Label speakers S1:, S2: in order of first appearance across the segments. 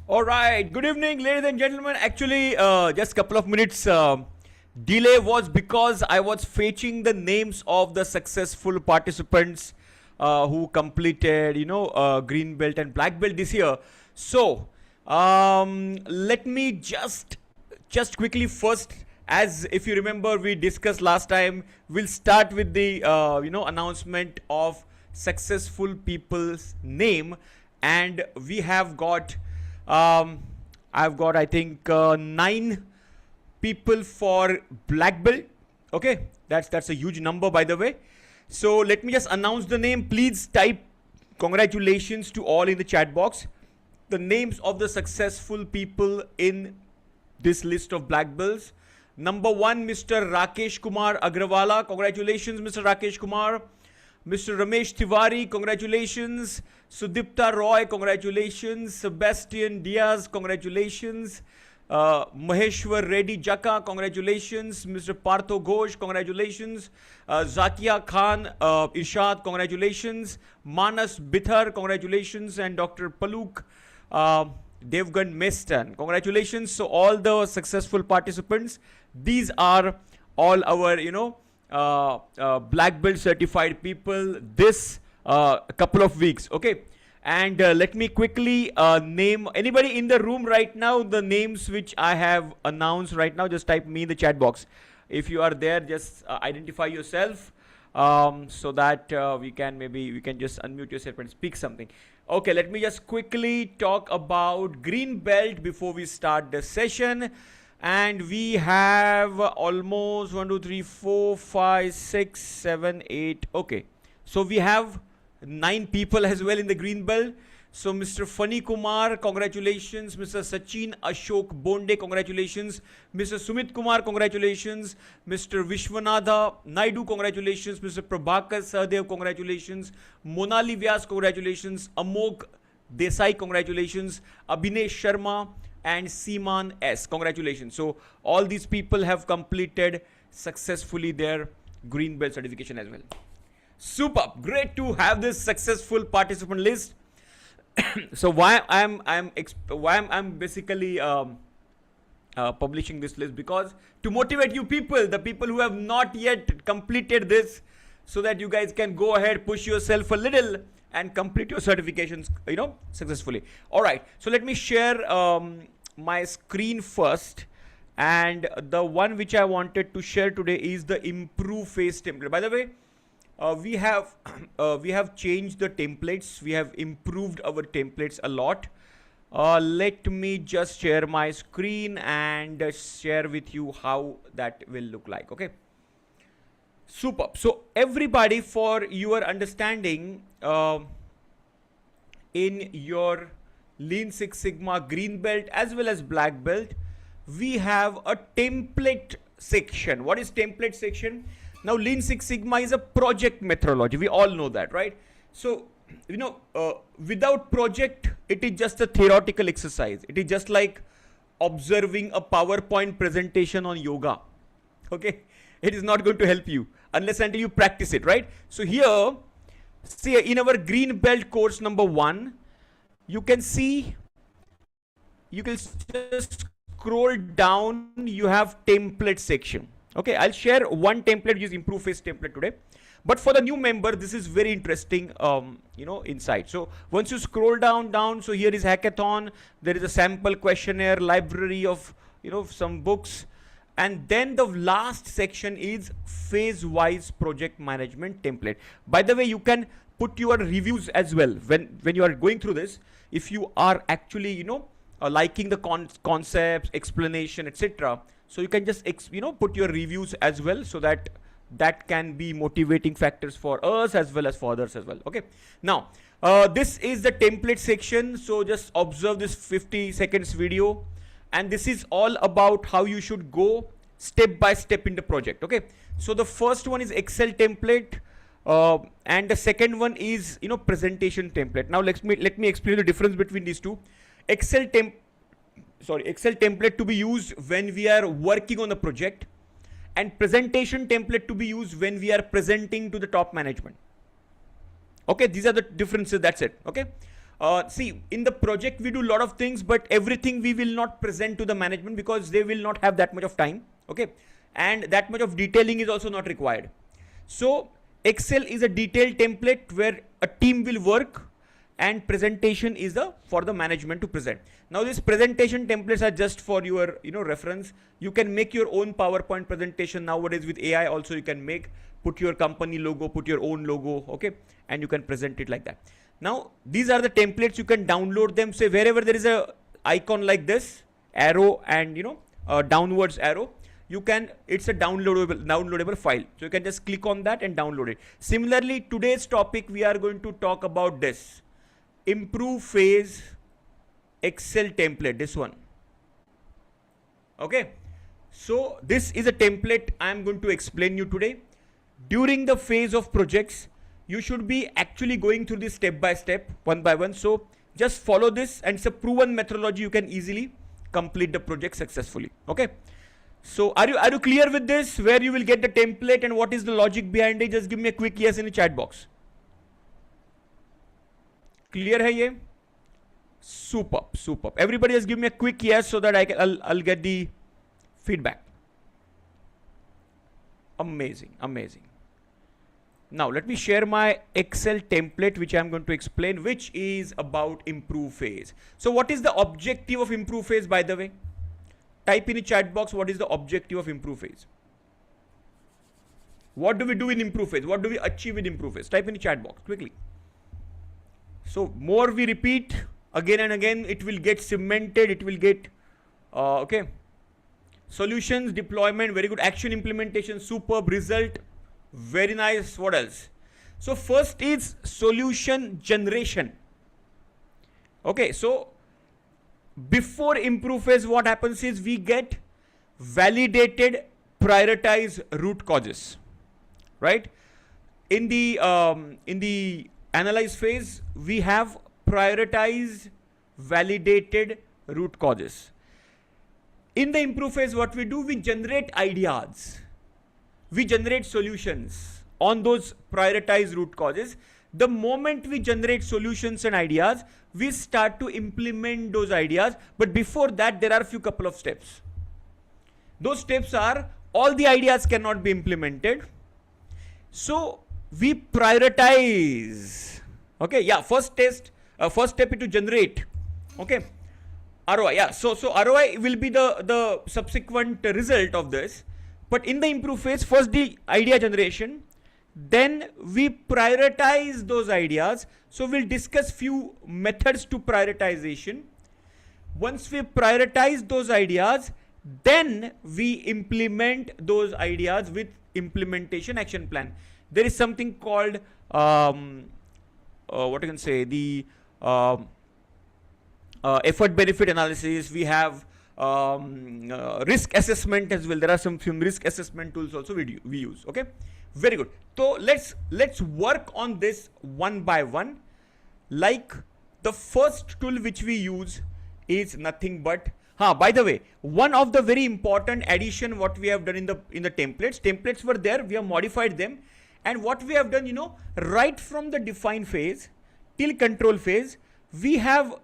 S1: All right. Good evening, ladies and gentlemen. Actually, just a couple of minutes delay was because I was fetching the names of the successful participants who completed, green belt and black belt this year. So, let me just quickly first, as if you remember, we discussed last time. We'll start with the announcement of successful people's name, and we have got I've got, I think, 9 people for black belt. Okay, that's a huge number, by the way. So let me just announce the name. Please type congratulations to all in the chat box. The names of the successful people in this list of black belts. Number 1, Mr. Rakesh Kumar Agrawala. Congratulations, Mr. Rakesh Kumar. Mr. Ramesh Tiwari, congratulations. Sudipta Roy, congratulations. Sebastian Diaz, congratulations. Maheshwar Reddy Jaka, congratulations. Mr. Partho Ghosh, congratulations. Zakia Khan Irshad, congratulations. Manas Bithar, congratulations. And Dr. Paluk Devgan Mestan, congratulations. So all the successful participants, these are all our, black belt certified people this couple of weeks. Okay, and let me quickly name anybody in the room right now. The names which I have announced right now, just type me in the chat box. If you are there, just identify yourself so that we can just unmute yourself and speak something. Okay, let me just quickly talk about green belt before we start the session. And we have almost 1, 2, 3, 4, 5, 6, 7, 8. Okay, so we have 9 people as well in the green belt. So Mr. Fani Kumar, congratulations. Mr. Sachin Ashok Bonde, congratulations. Mr. Sumit Kumar, congratulations. Mr. Vishwanatha Naidu, congratulations. Mr. Prabhakar Sahadev, congratulations. Monali Vyas, congratulations. Amog Desai, congratulations. Abhinay Sharma and Seeman S, congratulations. So all these people have completed successfully their green belt certification as well. Super, great to have this successful participant list. So why I'm basically publishing this list, because to motivate you people, the people who have not yet completed this, so that you guys can go ahead, push yourself a little and complete your certifications, successfully. All right, so let me share my screen first. And the one which I wanted to share today is the improve face template. By the way, we have changed the templates. We have improved our templates a lot. Let me just share my screen and share with you how that will look like. Okay. Super. So everybody, for your understanding, in your Lean Six Sigma green belt as well as black belt, we have a template section. What is template section? Now, Lean Six Sigma is a project methodology. We all know that, right? So, without project, it is just a theoretical exercise. It is just like observing a PowerPoint presentation on yoga. Okay, it is not going to help you unless until you practice it, right? So here, see, in our green belt course number 1, you can see, you can just scroll down, you have template section. Okay, I'll share one template, use improve face template today. But for the new member, this is very interesting, insight. So once you scroll down, so here is hackathon. There is a sample questionnaire, library of, some books. And then the last section is phase-wise project management template. By the way, you can put your reviews as well when you are going through this. If you are actually, liking the concepts, explanation, etc. So you can just, put your reviews as well, so that can be motivating factors for us as well as for others as well. Okay. Now, this is the template section. So just observe this 50 seconds video. And this is all about how you should go step by step in the project. Okay. So the first one is Excel template. And the second one is, presentation template. Now let me explain the difference between these two. Excel template to be used when we are working on the project, and presentation template to be used when we are presenting to the top management. Okay, these are the differences. That's it. Okay. see, in the project we do a lot of things, but everything we will not present to the management because they will not have that much of time. Okay, and that much of detailing is also not required. So Excel is a detailed template where a team will work, and presentation is for the management to present. Now these presentation templates are just for your reference. You can make your own PowerPoint presentation nowadays with AI. Also you can put your company logo, put your own logo, okay, and you can present it like that. Now these are the templates. You can download them. Say wherever there is a icon like this arrow and downwards arrow, you can, it's a downloadable file. So you can just click on that and download it. Similarly, today's topic we are going to talk about this improve phase Excel template, this one. Okay, so this is a template I am going to explain you today. During the phase of projects, you should be actually going through this step by step, one by one. So just follow this, and it's a proven methodology. You can easily complete the project successfully. Okay, so are you clear with this? Where you will get the template and what is the logic behind it? Just give me a quick yes in the chat box. Clear hai ye? Superb, superb. Everybody just give me a quick yes so that I'll get the feedback. Amazing, amazing. Now let me share my Excel template which I'm going to explain, which is about improve phase. So what is the objective of improve phase, by the way? Type in the chat box what is the objective of improve phase. What do we do in improve phase? What do we achieve in improve phase? Type in the chat box quickly. So more we repeat again and again, it will get cemented, it will get okay. Solutions, deployment, very good. Action, implementation, superb. Result, very nice. What else? So first is solution generation. Okay, so before improve phase, what happens is we get validated, prioritize root causes, right? In the analyze phase, we have prioritize, validated root causes. In the improve phase, what we do, we generate ideas, we generate solutions on those prioritized root causes. The moment we generate solutions and ideas, we start to implement those ideas. But before that, there are a few couple of steps. Those steps are, all the ideas cannot be implemented. So we prioritize. Okay, yeah, first step is to generate. Okay, ROI. Yeah, so ROI will be the subsequent result of this. But in the improve phase, first the idea generation, then we prioritize those ideas. So we'll discuss few methods to prioritization. Once we prioritize those ideas, then we implement those ideas with implementation action plan. There is something called what you can say, the effort benefit analysis. We have risk assessment as well. There are some risk assessment tools also we use. Okay, very good. So let's work on this one by one. Like the first tool which we use is nothing but, by the way, one of the very important addition what we have done in the templates were there, we have modified them. And what we have done, right from the define phase till control phase, we have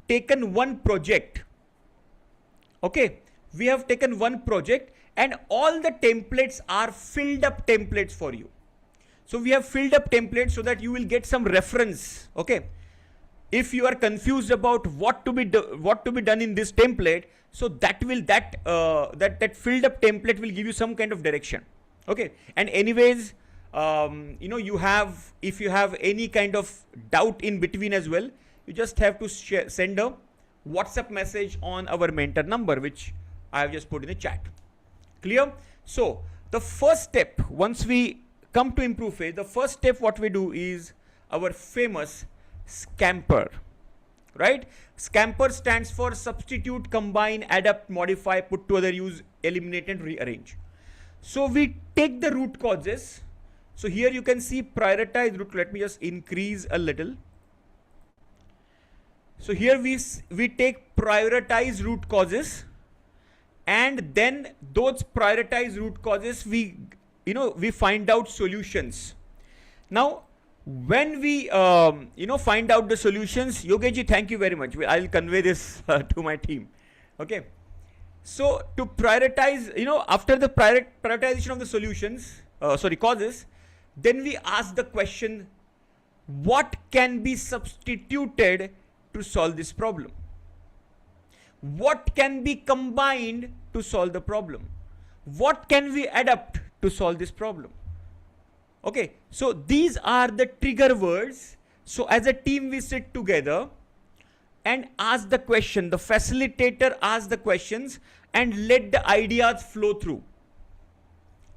S1: taken one project. Okay, we have taken one project and all the templates are filled up templates for you. So we have filled up templates so that you will get some reference. Okay, if you are confused about what to be done in this template, so that filled up template will give you some kind of direction. Okay, and anyways, if you have any kind of doubt in between as well, you just have to send a WhatsApp message on our mentor number, which I have just put in the chat. Clear? So the first step, once we come to improve phase, the first step what we do is our famous Scamper, right? Scamper stands for substitute, combine, adapt, modify, put to other use, eliminate and rearrange. So we take the root causes. So here you can see prioritize root. Let me just increase a little. So here we take prioritize root causes, and then those prioritized root causes we find out solutions. Now when we find out the solutions, Yogeji, thank you very much. I'll convey this to my team. Okay. So to prioritize, after the prioritization of the solutions, causes, then we ask the question, what can be substituted to solve this problem? What can be combined to solve the problem? What can we adapt to solve this problem? Okay, so these are the trigger words. So as a team, we sit together and ask the question. The facilitator asks the questions and let the ideas flow through.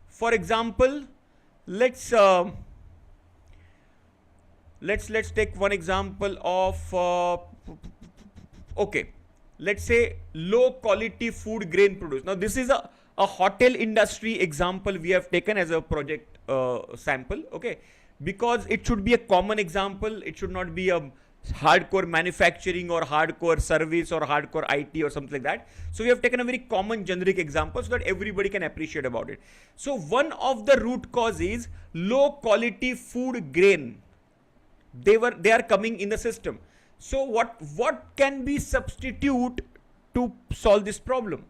S1: For example, let's take one example of okay, let's say low quality food grain produce. Now this is a hotel industry example we have taken as a project sample, okay, because it should be a common example. It should not be a hardcore manufacturing or hardcore service or hardcore IT or something like that. So we have taken a very common generic example so that everybody can appreciate about it. So one of the root cause is low quality food grain. They are coming in the system. So what can be substitute to solve this problem,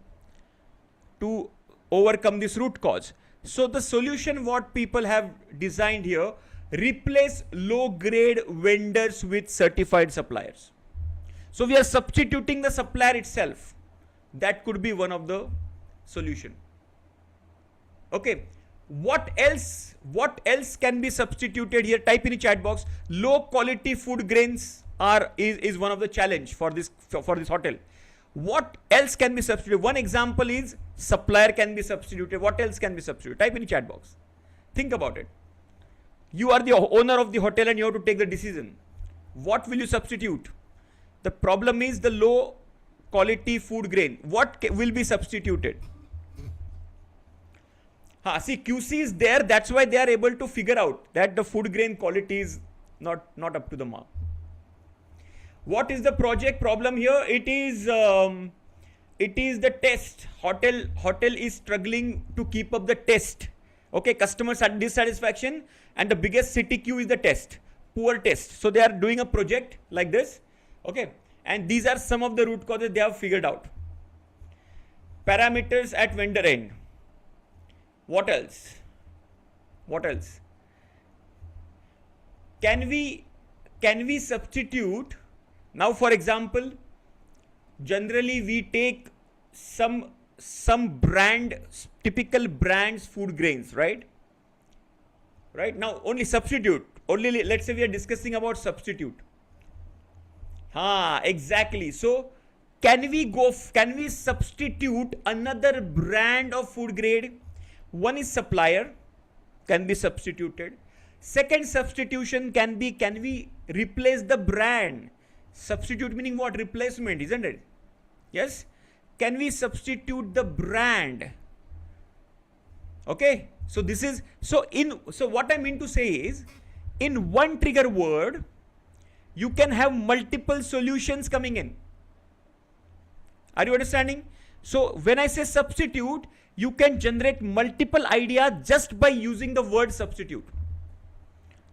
S1: to overcome this root cause? So the solution what people have designed here, replace low grade vendors with certified suppliers. So we are substituting the supplier itself. That could be one of the solution. Okay. What else can be substituted here? Type in the chat box. Low quality food grains is one of the challenge for this hotel. What else can be substituted? One example is supplier can be substituted. What else can be substituted? Type in the chat box. Think about it. You are the owner of the hotel and you have to take the decision. What will you substitute? The problem is the low quality food grain. What will be substituted? See, QC is there. That's why they are able to figure out that the food grain quality is not up to the mark. What is the project problem here? It is the test. Hotel is struggling to keep up the test. Okay, customer dissatisfaction, and the biggest CTQ is the test. Poor test. So they are doing a project like this. Okay, and these are some of the root causes they have figured out. Parameters at vendor end. What else? Can we substitute? Now, for example, generally we take some brand, typical brands food grains, right? Now only substitute. Only let's say we are discussing about substitute. Exactly. So can we substitute another brand of food grade? One is supplier, can be substituted. Second substitution can we replace the brand? Substitute meaning what? Replacement, isn't it? Yes. Can we substitute the brand? Okay. So this is, so what I mean to say is, in one trigger word, you can have multiple solutions coming in. Are you understanding? So when I say substitute, you can generate multiple ideas just by using the word substitute.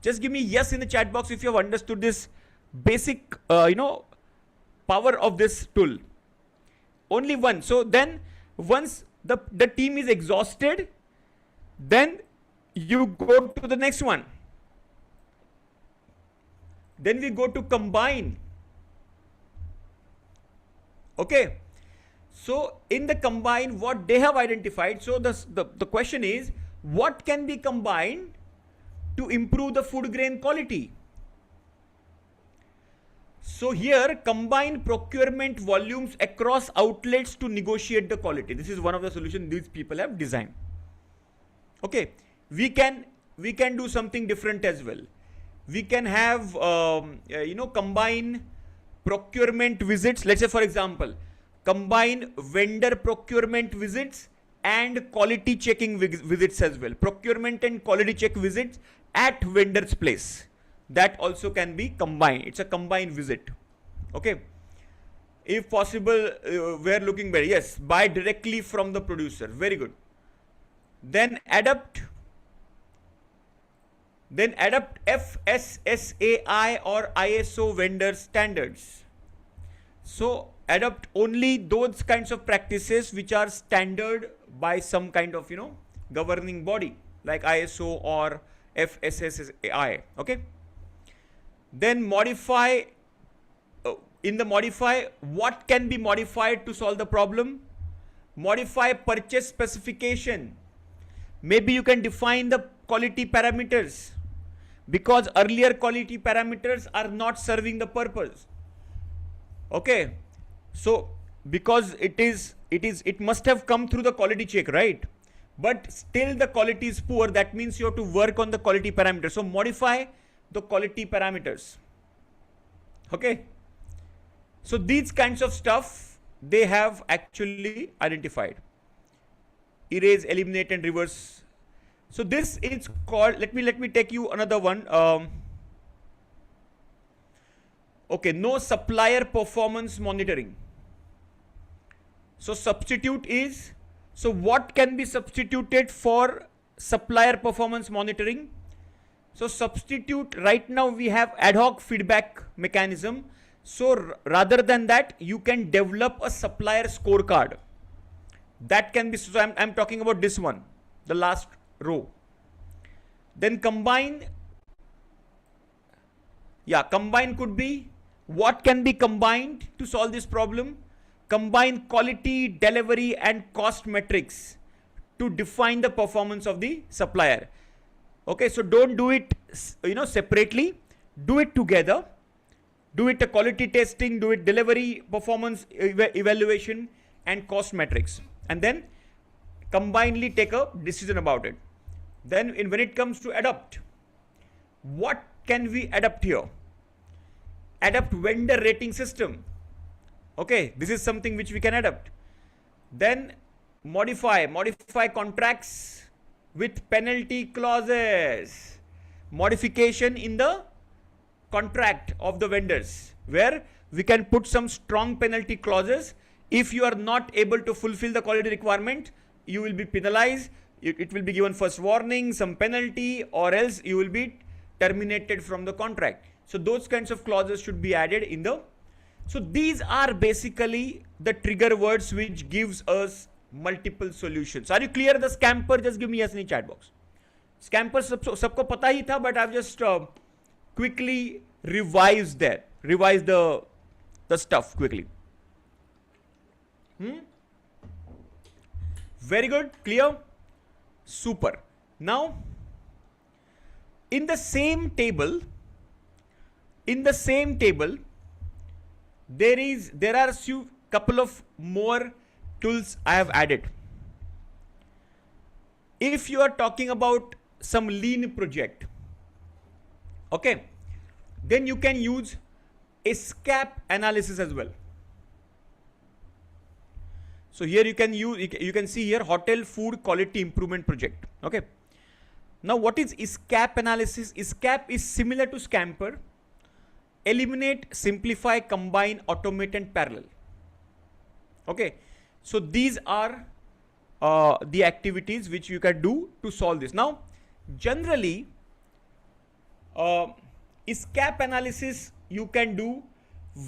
S1: Just give me yes in the chat box if you have understood this basic, power of this tool. Only one. So then once the team is exhausted, then you go to the next one. Then we go to combine. Okay. So in the combine, what they have identified, so the question is, what can be combined to improve the food grain quality? So here, combine procurement volumes across outlets to negotiate the quality. This is one of the solutions these people have designed. Okay, we can do something different as well. We can have combine procurement visits. Let's say, for example, combine vendor procurement visits and quality checking visits as well. Procurement and quality check visits at vendor's place. That also can be combined. It's a combined visit. Okay. If possible, we're looking better. Yes, buy directly from the producer. Very good. Then adapt Then adopt FSSAI or ISO vendor standards. So adopt only those kinds of practices which are standard by some kind of, governing body like ISO or FSSAI. Okay. Then modify, in the modify, what can be modified to solve the problem? Modify purchase specification. Maybe you can define the quality parameters, because earlier quality parameters are not serving the purpose. Okay, so because it must have come through the quality check, right? But still the quality is poor. That means you have to work on the quality parameters. So modify the quality parameters. Okay, so these kinds of stuff they have actually identified. Erase, eliminate, and reverse. So this is called, let me take you another one. Okay, no supplier performance monitoring. So substitute is, so what can be substituted for supplier performance monitoring? So substitute, right now we have ad hoc feedback mechanism. So rather than that, you can develop a supplier scorecard. That can be, so I'm talking about this one, the last row. Then combine, combine could be, what can be combined to solve this problem? Combine quality, delivery, and cost metrics to define the performance of the supplier. Okay, so don't do it, separately. Do it together. Do it a quality testing, do it delivery, performance evaluation, and cost metrics. And then combinedly take a decision about it. Then when it comes to adopt, what can we adopt here? Adopt vendor rating system. Okay, this is something which we can adopt. Then modify contracts with penalty clauses. Modification in the contract of the vendors, where we can put some strong penalty clauses. If you are not able to fulfill the quality requirement, you will be penalized. It will be given first warning, some penalty, or else you will be terminated from the contract. So those kinds of clauses should be added in the, so these are basically the trigger words which gives us multiple solutions. Are you clear? The scamper, just give me yes in the chat box. Scamper sabko pata hi tha, but I've just quickly revise the stuff quickly. Very good, clear, super. Now in the same table there are a couple of more tools I have added. If you are talking about some lean project, okay, then you can use escape analysis as well. So here you can see here hotel food quality improvement project. Okay, now what is escape analysis? Escape is similar to scamper. Eliminate, simplify, combine, automate, and parallel. Okay, so these are the activities which you can do to solve this. Now generally escape analysis you can do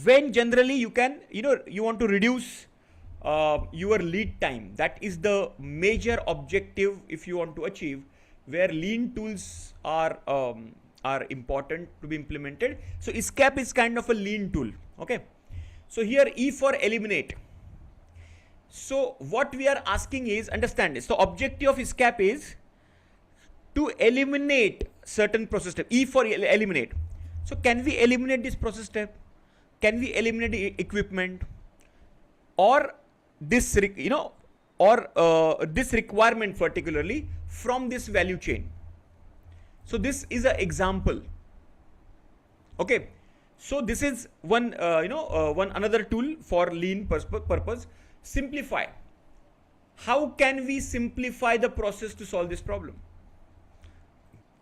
S1: when generally you can, you want to reduce your lead time. That is the major objective if you want to achieve, where lean tools are important to be implemented. So escape is kind of a lean tool. Okay, so here E for eliminate. So what we are asking is, understand this, the objective of escape is to eliminate certain process step. E for eliminate. So can we eliminate this process step? Can we eliminate the equipment, or this this requirement particularly from this value chain? So this is an example. Okay, so this is one another tool for lean purpose. Simplify. How can we simplify the process to solve this problem?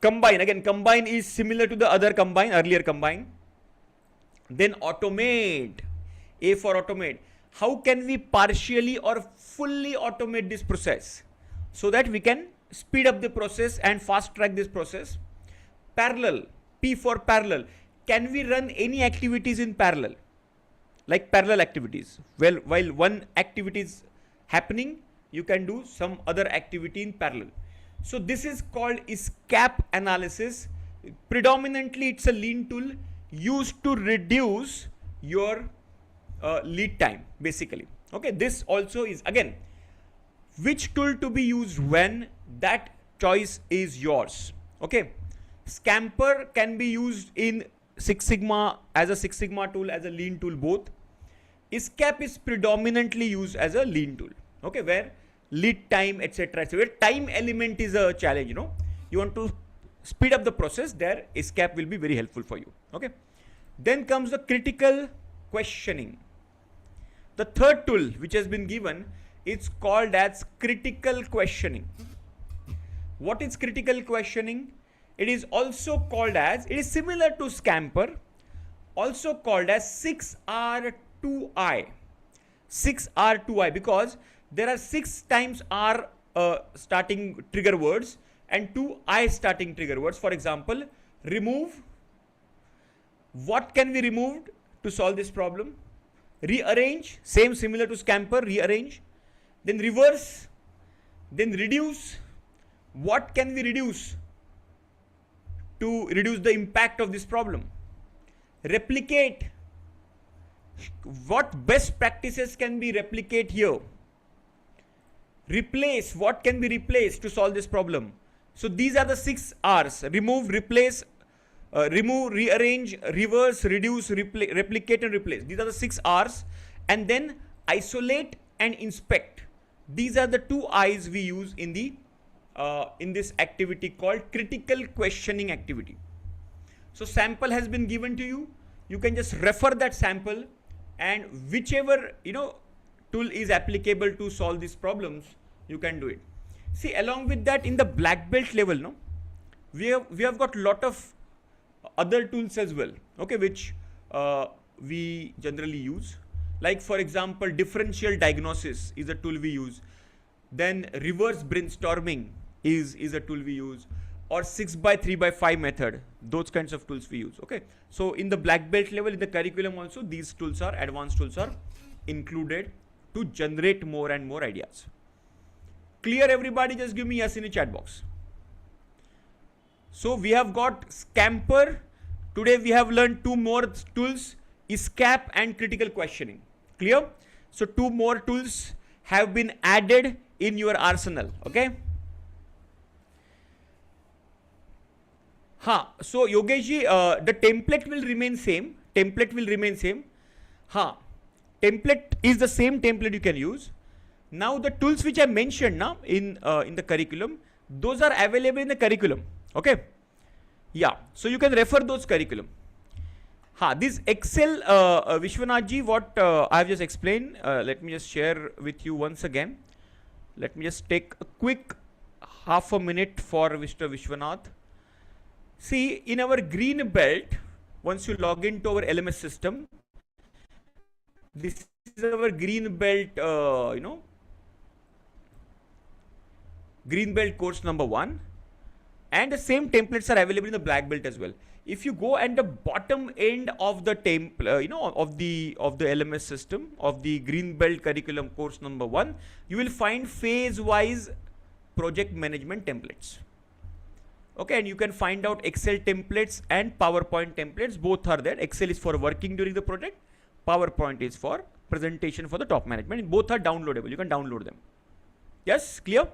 S1: Combine, again combine is similar to the other combine, earlier combine. Then automate, A for automate. How can we partially or fully automate this process so that we can speed up the process and fast track this process? Parallel, P for parallel. Can we run any activities in parallel? Like parallel activities. Well, while one activity is happening, you can do some other activity in parallel. So this is called escape analysis. Predominantly, it's a lean tool used to reduce your lead time, basically. Okay, this also is, again, which tool to be used when, that choice is yours. Okay, Scamper can be used in Six Sigma, as a Six Sigma tool, as a lean tool, both. Escape is predominantly used as a lean tool. Okay, where lead time, etc., where time element is a challenge, you want to speed up the process, there escape will be very helpful for you. Okay, then comes the critical questioning. The third tool which has been given, it's called as critical questioning. What is critical questioning? It is also called as, it is similar to Scamper, also called as 6R2I. 6R2I, because there are 6 times R starting trigger words and 2 I starting trigger words. For example, remove. What can be removed to solve this problem? Rearrange, same, similar to Scamper, rearrange. Then reverse, then reduce. What can we reduce to reduce the impact of this problem? Replicate. What best practices can be replicate here? Replace. What can be replaced to solve this problem? So these are the 6 R's: remove, replace, remove, rearrange, reverse, reduce, replicate, and replace. These are the 6 R's. And then isolate and inspect. These are the 2 I's we use in the in this activity called critical questioning activity. So sample has been given to you. You can just refer that sample, and whichever tool is applicable to solve these problems, you can do it. See, along with that, in the black belt level, we have got lot of other tools as well. Okay, which we generally use. Like, for example, differential diagnosis is a tool we use. Then reverse brainstorming is a tool we use, or 6x3x5 method. Those kinds of tools we use. Okay, so in the black belt level, in the curriculum also, these tools are, advanced tools are included to generate more and more ideas. Clear, everybody? Just give me yes in the chat box. So we have got Scamper. Today we have learned 2 more tools, escape and critical questioning. Clear? So 2 more tools have been added in your arsenal. Okay. So Yogesh ji, the template will remain same. Template will remain same. Template is the same template you can use. Now the tools which I mentioned now in the curriculum, those are available in the curriculum. Okay. Yeah. So you can refer those curriculum. This Excel, Vishwanath ji, what I have just explained, let me just share with you once again. Let me just take a quick half a minute for Mr. Vishwanath. See, in our green belt, once you log into our LMS system, this is our green belt, green belt course number 1, and the same templates are available in the black belt as well. If you go at the bottom end of the of the LMS system of the green belt curriculum course number 1, you will find phase wise project management templates. Okay, and you can find out Excel templates and PowerPoint templates. Both are there. Excel is for working during the project. PowerPoint is for presentation for the top management. Both are downloadable. You can download them. Yes, clear?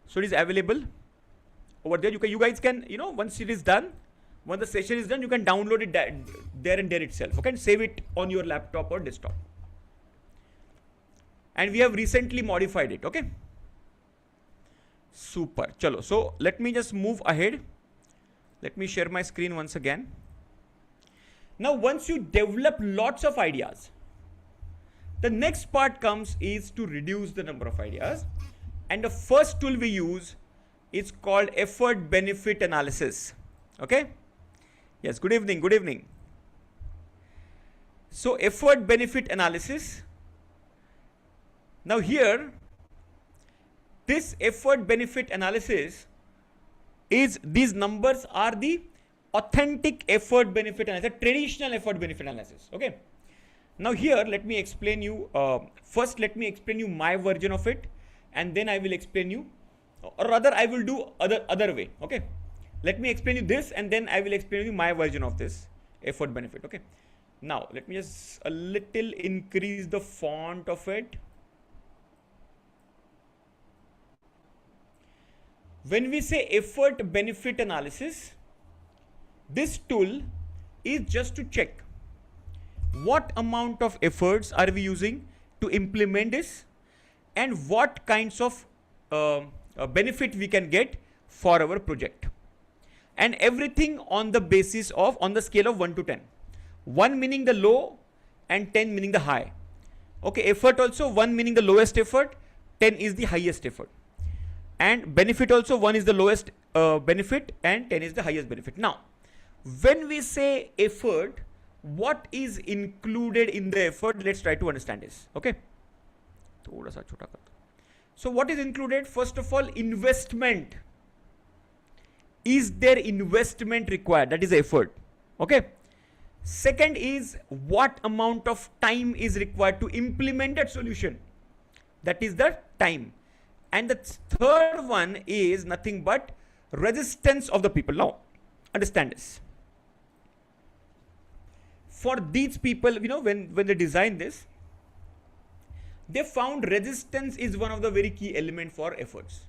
S1: So it is available over there. You guys can, once it is done, once the session is done, you can download it there and there itself. Okay, and save it on your laptop or desktop. And we have recently modified it. Okay. Super. Chalo. So let me just move ahead. Let me share my screen once again. Now, once you develop lots of ideas, the next part comes is to reduce the number of ideas. And the first tool we use is called effort benefit analysis. Okay. Yes. Good evening. Good evening. So effort benefit analysis. Now here, this effort benefit analysis is, these numbers are the authentic effort benefit analysis, traditional effort benefit analysis. Okay. Now here, let me explain you, first let me explain you my version of it, and then I will explain you, or rather I will do other way. Okay. Let me explain you this, and then I will explain you my version of this effort benefit. Okay. Now let me just a little increase the font of it. When we say effort benefit analysis, this tool is just to check what amount of efforts are we using to implement this, and what kinds of benefit we can get for our project, and everything on the basis of, on the scale of 1 to 10. 1 meaning the low and 10 meaning the high. Okay, effort also, 1 meaning the lowest effort, 10 is the highest effort. And benefit also, 1 is the lowest benefit and 10 is the highest benefit. Now, when we say effort, what is included in the effort? Let's try to understand this. Okay. So what is included? First of all, investment. Is there investment required? That is effort. Okay. Second is what amount of time is required to implement that solution. That is the time. And the third one is nothing but resistance of the people. Now, understand this. For these people, you know, when they designed this, they found resistance is one of the very key element for efforts.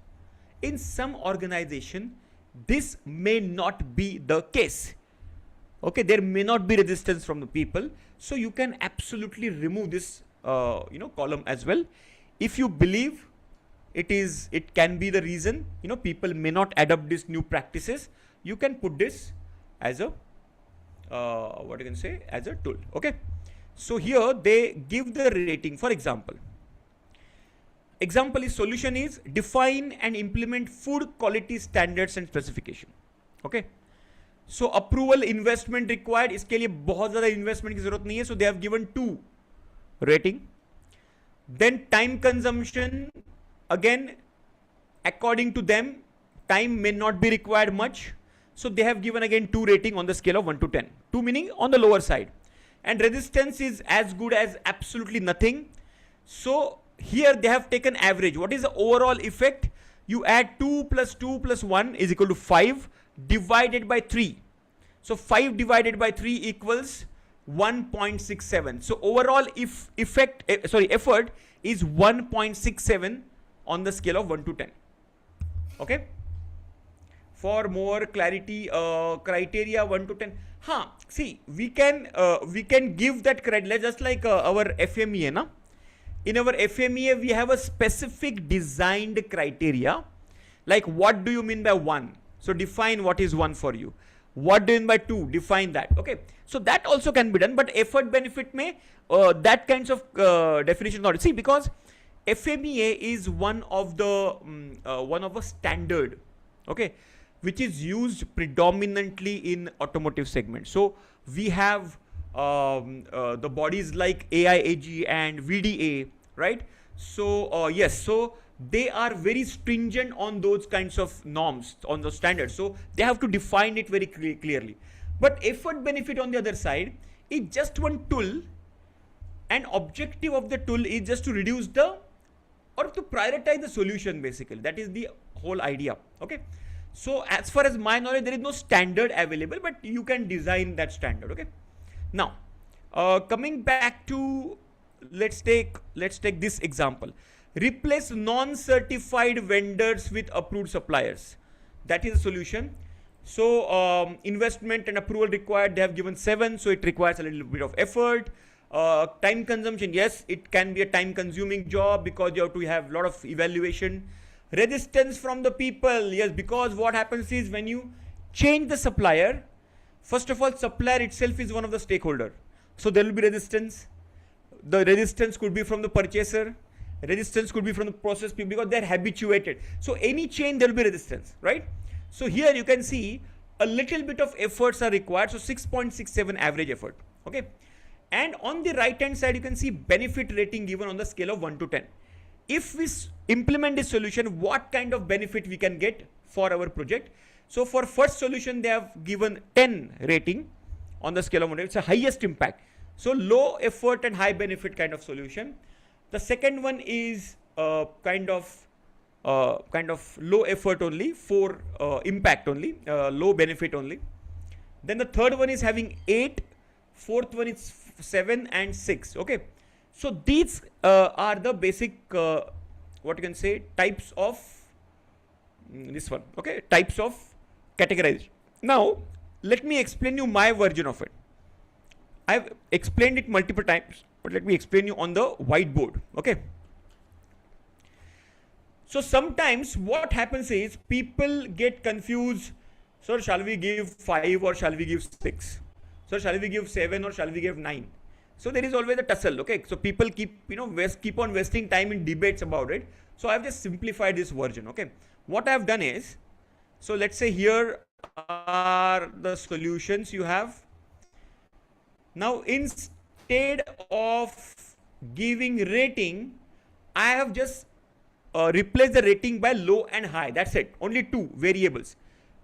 S1: In some organization, this may not be the case. Okay, there may not be resistance from the people, so you can absolutely remove this, column as well. If you believe it can be the reason, people may not adopt these new practices, you can put this as a as a tool. Okay, so here they give the rating. For example is solution is define and implement food quality standards and specification. Okay, so approval investment required, इसके लिए बहुत ज़्यादा investment की ज़रूरत नहीं है, so they have given 2 rating. Then time consumption, again according to them time may not be required much, so they have given again 2 rating on the scale of 1 to 10. 2 meaning on the lower side. And resistance is as good as absolutely nothing, so here they have taken average. What is the overall effect? You add 2 plus 2 plus 1 is equal to 5 divided by 3. So 5 divided by 3 equals 1.67. So overall effort is 1.67 on the scale of 1 to 10. Okay. For more clarity, criteria 1 to 10. See, we can give that criteria just like our FMEA, na? In our FMEA, we have a specific designed criteria. Like, what do you mean by 1? So define what is 1 for you. What do you mean by 2? Define that. Okay. So that also can be done, but effort benefit may that kinds of definition not. See, because FMEA is one of a standard, okay, which is used predominantly in automotive segment. So we have the bodies like AIAG and VDA, right? So yes, so they are very stringent on those kinds of norms, on the standards. So they have to define it very clearly. But effort benefit on the other side is just one tool, and objective of the tool is just to reduce to prioritize the solution basically. That is the whole idea. Okay. So as far as my knowledge, there is no standard available, but you can design that standard. Okay. Now, coming back to, let's take this example. Replace non-certified vendors with approved suppliers. That is a solution. So investment and approval required, they have given 7, so it requires a little bit of effort. Time consumption, yes, it can be a time consuming job because you have to have a lot of evaluation. Resistance from the people, yes, because what happens is when you change the supplier, first of all, supplier itself is one of the stakeholder. So there will be resistance. The resistance could be from the purchaser. Resistance could be from the process people because they're habituated. So any change, there will be resistance, right? So here you can see a little bit of efforts are required. So 6.67 average effort, okay? And on the right hand side, you can see benefit rating given on the scale of 1 to 10. If we implement this solution, what kind of benefit we can get for our project? So for first solution, they have given 10 rating on the scale of 100. It's the highest impact. So low effort and high benefit kind of solution. The second one is kind of low effort only, for impact only, low benefit only. Then the third one is having 8, fourth one is 7 and 6. Okay, so these are the basic what you can say types of this one. Okay, types of categorization. Now let me explain you my version of it. I've explained it multiple times, but let me explain you on the whiteboard. Okay, so sometimes what happens is people get confused. Sir, shall we give 5 or shall we give 6? Sir, shall we give 7 or shall we give 9? So there is always a tussle. Okay, so people keep keep on wasting time in debates about it. So I've just simplified this version. Okay, what I've done is, so let's say here are the solutions you have. Now instead of giving rating, I have just replaced the rating by low and high. That's it. Only two variables.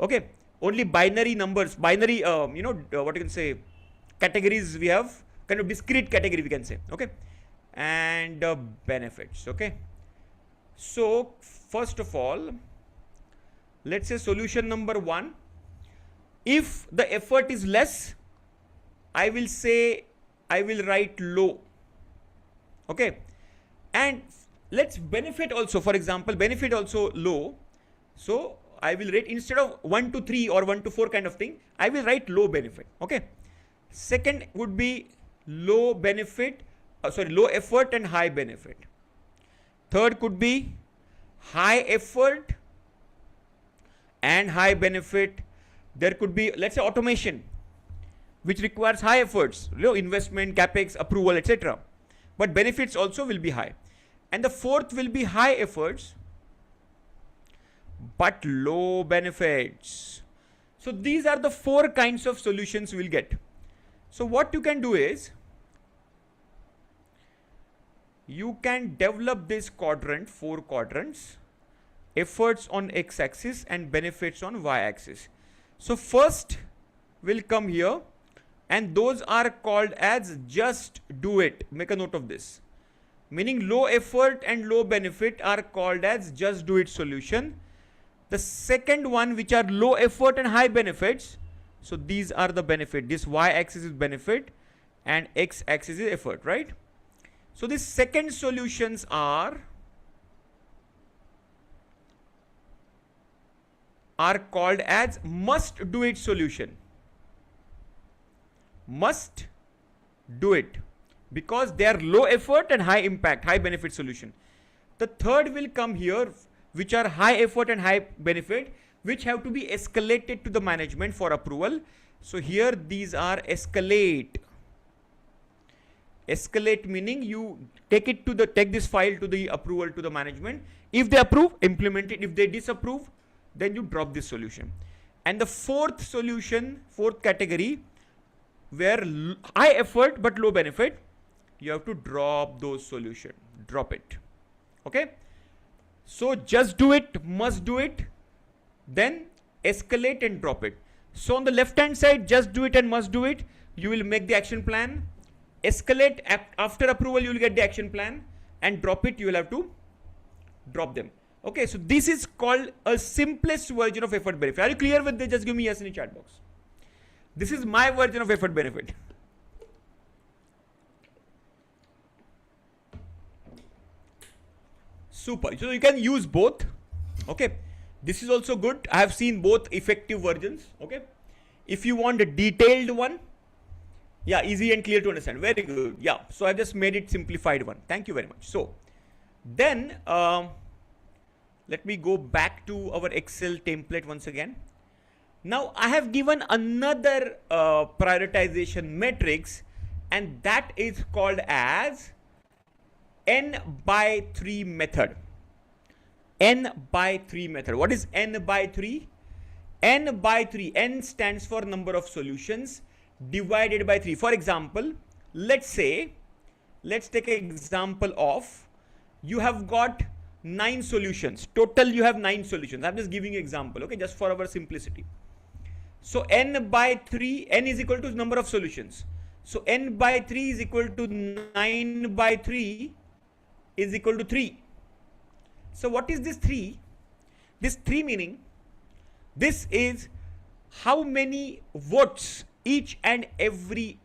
S1: Okay, only binary numbers, binary what you can say, categories we have, kind of discrete category we can say. Okay, and benefits. Okay, so first of all, let's say solution number 1. If the effort is less, I will say I will write low. Okay, and let's benefit also, for example, benefit also low. So I will rate, instead of 1 to 3 or 1 to 4 kind of thing, I will write low benefit. Okay, second would be low benefit, low effort and high benefit. Third could be high effort and high benefit. There could be, let's say, automation, which requires high efforts, investment, capex, approval, etc. But benefits also will be high. And the fourth will be high efforts but low benefits. So these are the 4 kinds of solutions we'll get. So what you can do is, you can develop this quadrant, 4 quadrants, efforts on x-axis and benefits on y-axis. So first will come here, and those are called as just do it. Make a note of this. Meaning low effort and low benefit are called as just do it solution. The second one, which are low effort and high benefits, so these are the benefit. This y-axis is benefit and x-axis is effort, right? So these second solutions are called as must do it solution. Must do it, because they are low effort and high impact, high benefit solution. The third will come here, which are high effort and high benefit, which have to be escalated to the management for approval. So here these are escalate. Escalate meaning you take this file to the approval to the management. If they approve, implement it. If they disapprove, then you drop this solution. And the fourth solution, fourth category, where high effort but low benefit, you have to drop those solution. Drop it. Okay. So just do it, must do it, then escalate and drop it. So on the left hand side, just do it and must do it, you will make the action plan. Escalate, after approval you will get the action plan, and drop it, you will have to drop them. Okay, so this is called a simplest version of effort benefit. Are you clear with this? Just give me yes in the chat box. This is my version of effort benefit. Super. So you can use both. Okay, this is also good. I have seen both effective versions. Okay, if you want a detailed one, yeah, easy and clear to understand. Very good. Yeah, so I just made it simplified one. Thank you very much. So then let me go back to our Excel template once again. Now I have given another prioritization matrix, and that is called as n/3 method. n/3 method. What is n/3? n/3, n stands for number of solutions divided by 3. For example, let's take an example of, you have got 9 solutions. Total you have 9 solutions. I'm just giving you example, okay, just for our simplicity. So n by 3, n is equal to number of solutions. So n by 3 is equal to 9 by 3 is equal to 3. So what is this 3? This 3 meaning, this is how many votes each and every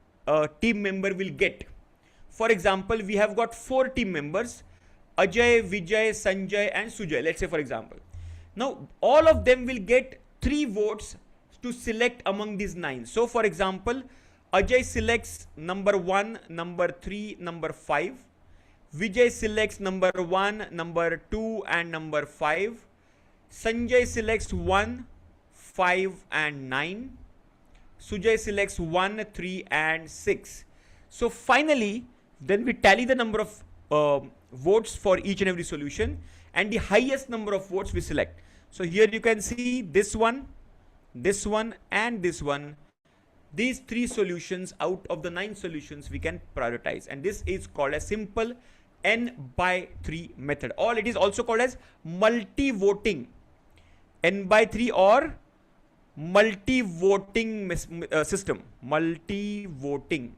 S1: team member will get. For example, we have got 4 team members, Ajay, Vijay, Sanjay and Sujay, let's say for example. Now all of them will get 3 votes to select among these 9. So for example, Ajay selects number 1, number 3, number 5. Vijay selects number 1, number 2 and number 5. Sanjay selects 1, 5 and 9. Sujay selects 1, 3 and 6. So finally, then we tally the number of votes for each and every solution, and the highest number of votes we select. So here you can see this one and this one. These 3 solutions out of the 9 solutions we can prioritize, and this is called a simple n by 3 method, or it is also called as multi-voting. N by 3 or multi-voting system, multi-voting,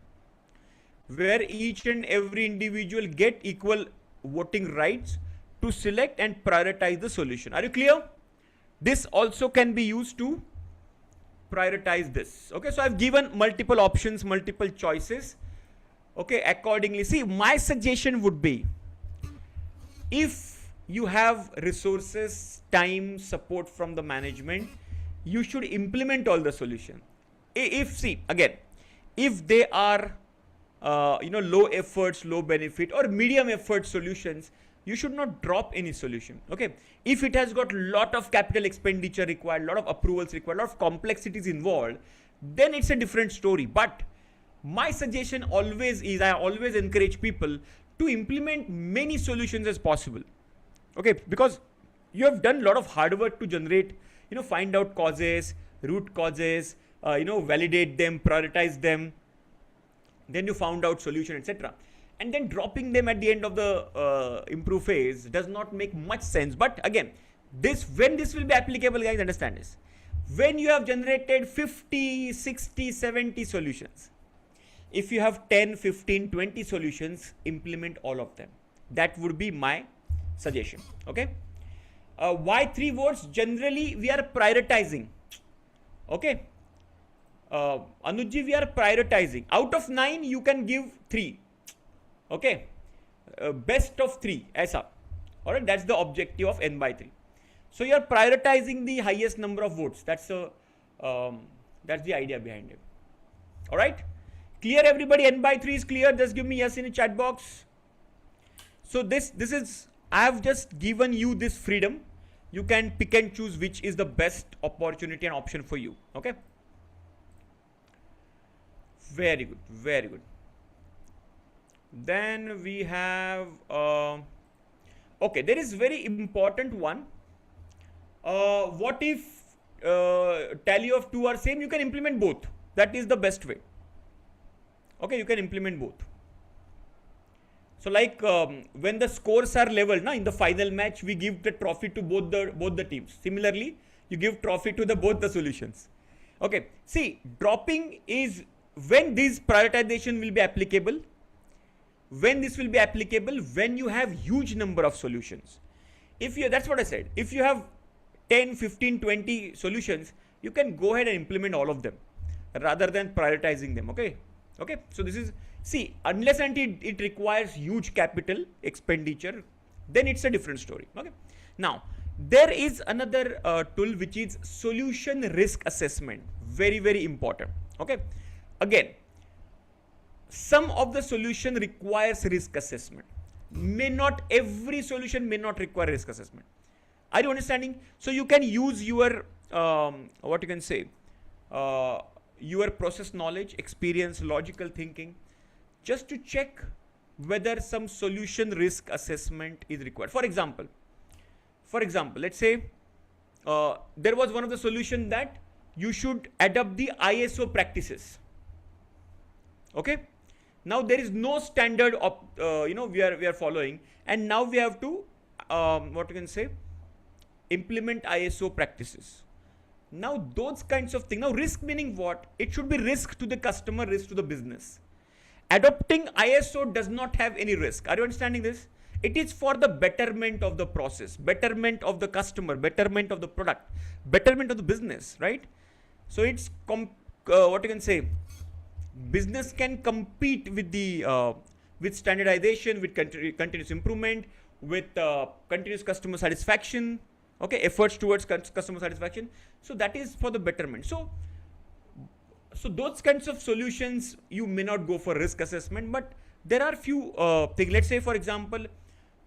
S1: where each and every individual get equal voting rights to select and prioritize the solution. Are you clear? This also can be used to prioritize this. Okay, so I've given multiple options, multiple choices. Okay, accordingly, see, my suggestion would be, if you have resources, time, support from the management, you should implement all the solution. If, see, again, if they are low efforts, low benefit or medium effort solutions, you should not drop any solution. Okay, if it has got lot of capital expenditure required, lot of approvals required, lot of complexities involved, then it's a different story. But my suggestion always is, I always encourage people to implement many solutions as possible. Okay, because you have done a lot of hard work to generate, find out causes, root causes, validate them, prioritize them, then you found out solution, etc. And then dropping them at the end of the improve phase does not make much sense. But again, when this will be applicable, guys, understand this. When you have generated 50, 60, 70 solutions, if you have 10, 15, 20 solutions, implement all of them. That would be my suggestion. Okay. Why 3 votes? Generally, we are prioritizing. Okay. Anuj ji, we are prioritizing. Out of 9, you can give 3. Okay. Best of 3. Aisa. Alright. That's the objective of n by 3. So you are prioritizing the highest number of votes. That's the idea behind it. Alright. Clear, everybody? N by 3 is clear. Just give me yes in the chat box. So this is, I have just given you this freedom. You can pick and choose which is the best opportunity and option for you. Okay. Very good. Very good. Then we have, okay, there is very important one. What if tally of 2 are same? You can implement both. That is the best way. Okay, you can implement both. So like when the scores are level, in the final match, we give the trophy to both the teams. Similarly, you give trophy to both the solutions. Okay, see, dropping is when this prioritization will be applicable. When this will be applicable, when you have huge number of solutions. That's what I said. If you have 10, 15, 20 solutions, you can go ahead and implement all of them rather than prioritizing them. Okay. Okay. So this is, see, unless until it requires huge capital expenditure, then it's a different story. Okay. Now, there is another tool which is solution risk assessment. Very, very important. Okay. Again, some of the solution requires risk assessment. Every solution may not require risk assessment. Are you understanding? So you can use your, what you can say, your process knowledge, experience, logical thinking, just to check whether some solution risk assessment is required. For example, let's say there was one of the solution that you should adopt the ISO practices. Okay. Now there is no standard of, we are following, and now we have to what you can say, implement ISO practices. Now those kinds of things. Now risk meaning what? It should be risk to the customer, risk to the business. Adopting ISO does not have any risk. Are you understanding this? It is for the betterment of the process, betterment of the customer, betterment of the product, betterment of the business, right? So it's what you can say, business can compete with the with standardization, with continuous improvement, with continuous customer satisfaction, okay, efforts towards customer satisfaction. So that is for the betterment. So those kinds of solutions, you may not go for risk assessment, but there are few things. Let's say, for example,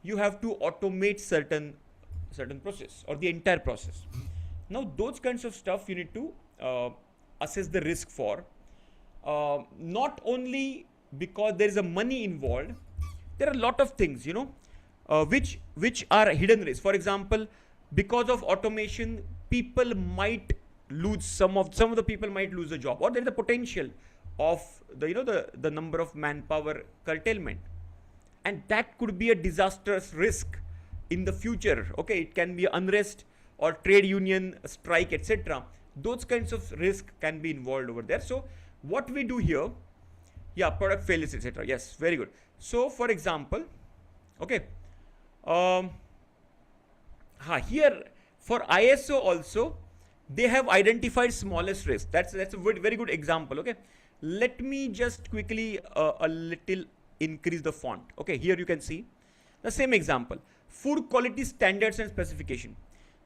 S1: you have to automate certain process or the entire process. Now those kinds of stuff you need to assess the risk for. Not only because there is a money involved, there are a lot of things, you know, which are hidden risk. For example, because of automation, people might lose some of the people might lose a job, or there is a potential of the number of manpower curtailment, and that could be a disastrous risk in the future. Okay, it can be unrest or trade union strike, etc. Those kinds of risk can be involved over there. So what we do here, yeah, product failures, etc. Yes, very good. So for example, okay, here for ISO also, they have identified smallest risk. That's a very good example. Okay, let me just quickly a little increase the font. Okay, here you can see the same example, food quality standards and specification.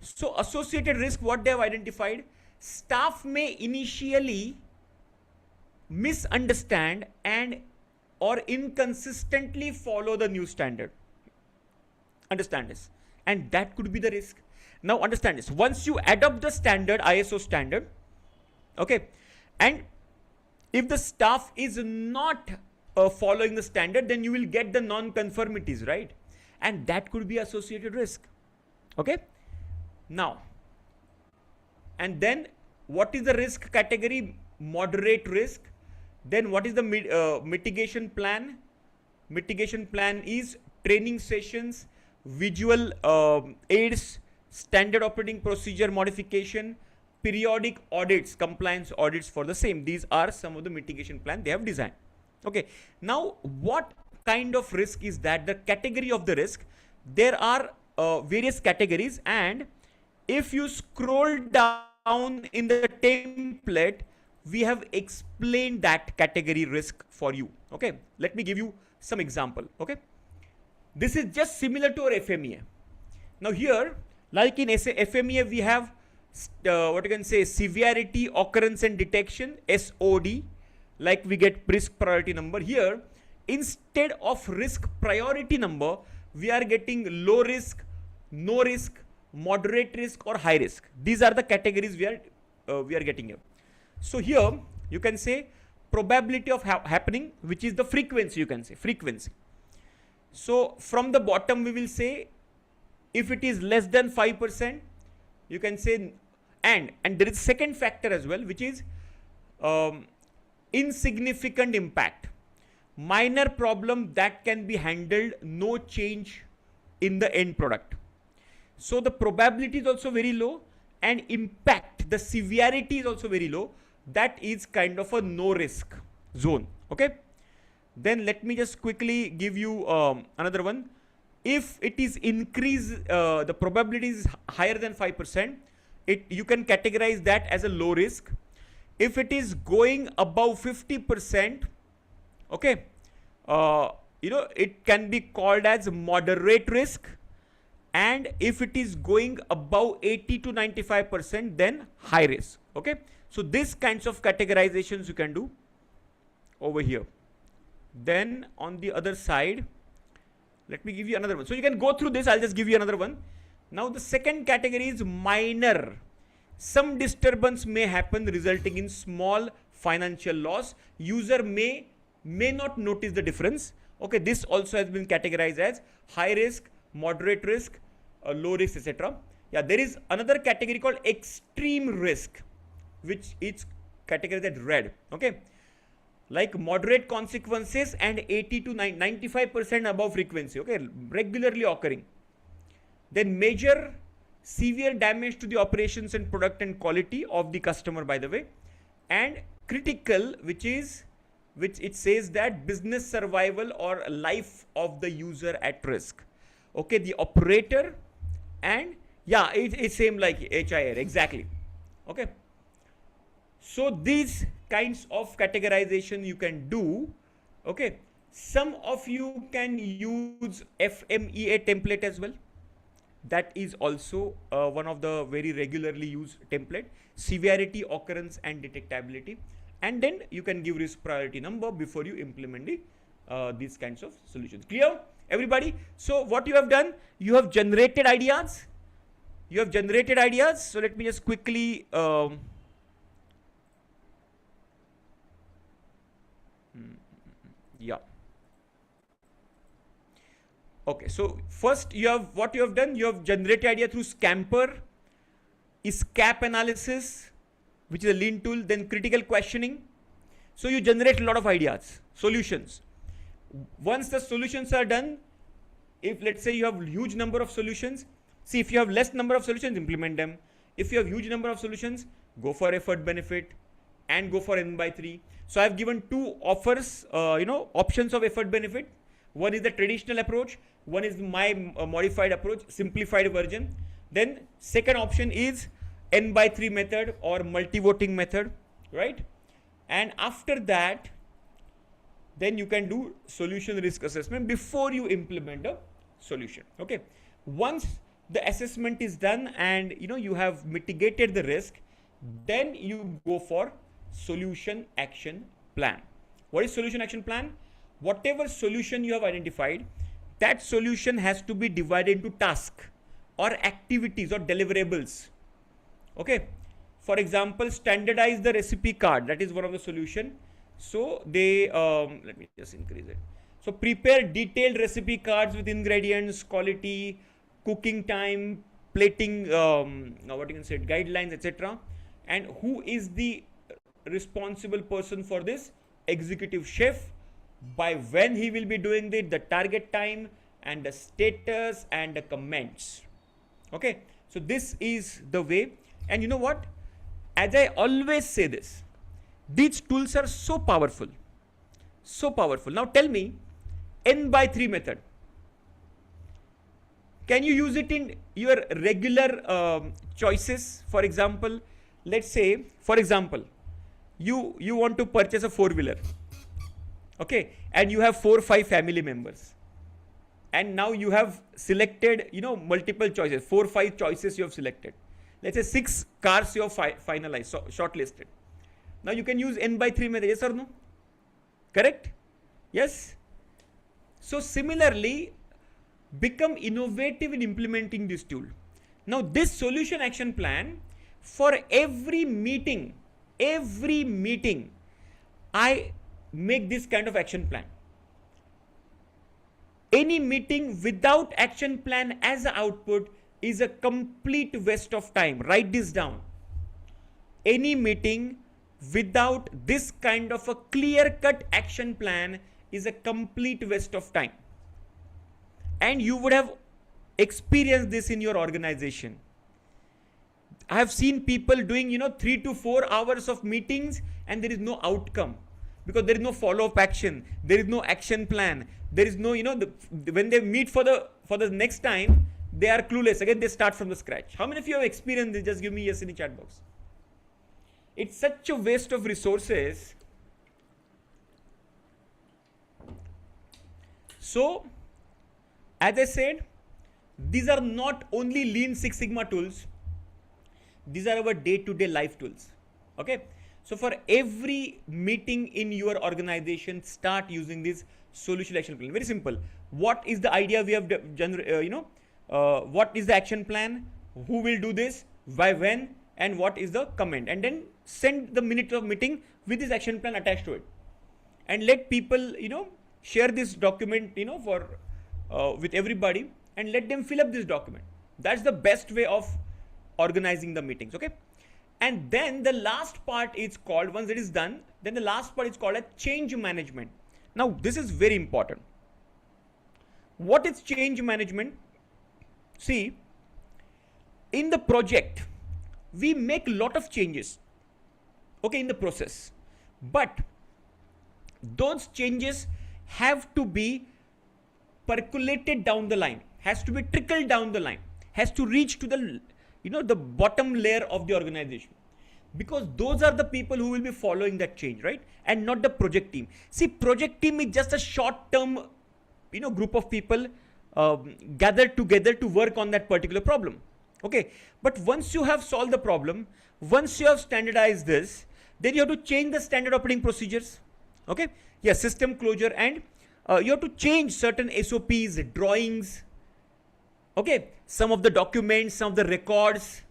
S1: So associated risk, what they have identified, staff may initially misunderstand and or inconsistently follow the new standard. Understand this, and that could be the risk. Now understand this, once you adopt the standard, ISO standard, okay, and if the staff is not following the standard, then you will get the non-conformities, right? And that could be associated risk. Okay, now, and then what is the risk category? Moderate risk. Then what is the mitigation plan? Mitigation plan is training sessions, visual aids, standard operating procedure modification, periodic audits, compliance audits for the same. These are some of the mitigation plan they have designed. Okay, now what kind of risk is that? The category of the risk, there are various categories, and if you scroll down in the template, we have explained that category risk for you. Okay, let me give you some example. Okay, this is just similar to our FMEA. Now here, like in FMEA, we have what you can say, severity, occurrence and detection, SOD, like we get risk priority number. Here, instead of risk priority number, we are getting low risk, no risk, moderate risk or high risk. These are the categories we are getting here. So here you can say probability of happening, which is the frequency, you can say frequency. So from the bottom we will say, if it is less than 5%, you can say, and there is second factor as well, which is insignificant impact, minor problem that can be handled, no change in the end product. So the probability is also very low, and impact, the severity is also very low. That is kind of a no risk zone. Okay, then let me just quickly give you another one. If it is the probability is higher than 5%, you can categorize that as a low risk. If it is going above 50%, okay, it can be called as moderate risk. And if it is going above 80 to 95%, then high risk. Okay, so these kinds of categorizations you can do over here. Then on the other side, let me give you another one. So you can go through this. I'll just give you another one. Now the second category is minor. Some disturbance may happen resulting in small financial loss. User may not notice the difference. Okay, this also has been categorized as high risk, moderate risk, low risk, etc. Yeah, there is another category called extreme risk, which is categorized as red. Okay, like moderate consequences and 80 to 95% above frequency. Okay, regularly occurring. Then measure severe damage to the operations and product and quality of the customer, by the way. And critical, which it says that business survival or life of the user at risk. Okay, the operator, and yeah, it's same like HIR, exactly. Okay, so these kinds of categorization you can do. Okay, some of you can use FMEA template as well. That is also one of the very regularly used template: severity, occurrence and detectability. And then you can give risk priority number before you implement these kinds of solutions. Clear, everybody? So what you have done, you have generated ideas. So let me just quickly yeah. Okay, so first what you have done, you have generated idea through Scamper, SCAP analysis, which is a lean tool, then critical questioning. So you generate a lot of ideas, solutions. Once the solutions are done, if let's say you have huge number of solutions, see, if you have less number of solutions, implement them. If you have huge number of solutions, go for effort benefit and go for N/3. So I've given two offers, options of effort benefit. One is the traditional approach, one is my modified approach, simplified version. Then second option is N/3 method or multi-voting method, right? And after that, then you can do solution risk assessment before you implement a solution. Okay, once the assessment is done and you have mitigated the risk, then you go for solution action plan. What is solution action plan? Whatever solution you have identified, that solution has to be divided into tasks or activities or deliverables. Okay, for example, standardize the recipe card. That is one of the solution. So they let me just increase it. So prepare detailed recipe cards with ingredients, quality, cooking time, plating, what you can say, guidelines, etc. And who is the responsible person for this? Executive chef. By when he will be doing it, the target time, and the status and the comments. Okay, so this is the way. And you know what, as I always say this, these tools are so powerful. Now tell me, N/3 method, can you use it in your regular choices? For example, let's say, for example, you want to purchase a 4-wheeler. Okay, and you have 4 or 5 family members, and now you have selected multiple choices, 4 or 5 choices you have selected. Let's say 6 cars you have finalized, so shortlisted. Now you can use N/3 method, yes or no? Correct? Yes. So similarly, become innovative in implementing this tool. Now this solution action plan, for every meeting I make this kind of action plan. Any meeting without action plan as an output is a complete waste of time. Write this down. Any meeting without this kind of a clear-cut action plan is a complete waste of time. And you would have experienced this in your organization. I have seen people doing 3 to 4 hours of meetings and there is no outcome, because there is no follow-up action, there is no action plan, there is no when they meet for the next time, they are clueless. Again, they start from the scratch. How many of you have experienced this? Just give me yes in the chat box. It's such a waste of resources. So as I said, these are not only Lean Six Sigma tools, these are our day-to-day life tools. Okay, so for every meeting in your organization, start using this solution action plan. Very simple. What is the idea we have what is the action plan, who will do this, by when, and what is the comment, and then send the minute of meeting with this action plan attached to it, and let people share this document for with everybody, and let them fill up this document. That's the best way of organizing the meetings. Okay, and then the last part is called, once it is done, then the last part is called a change management. Now this is very important. What is change management? See, in the project, we make a lot of changes, okay, in the process, but those changes have to be percolated down the line, has to be trickled down the line, has to reach to the, the bottom layer of the organization, because those are the people who will be following that change, right? And not the project team. See, project team is just a short term, group of people gathered together to work on that particular problem, okay? But once you have solved the problem, once you have standardized this, then you have to change the standard operating procedures, okay? Yeah, system closure, and you have to change certain SOPs, drawings, okay, some of the documents, some of the records,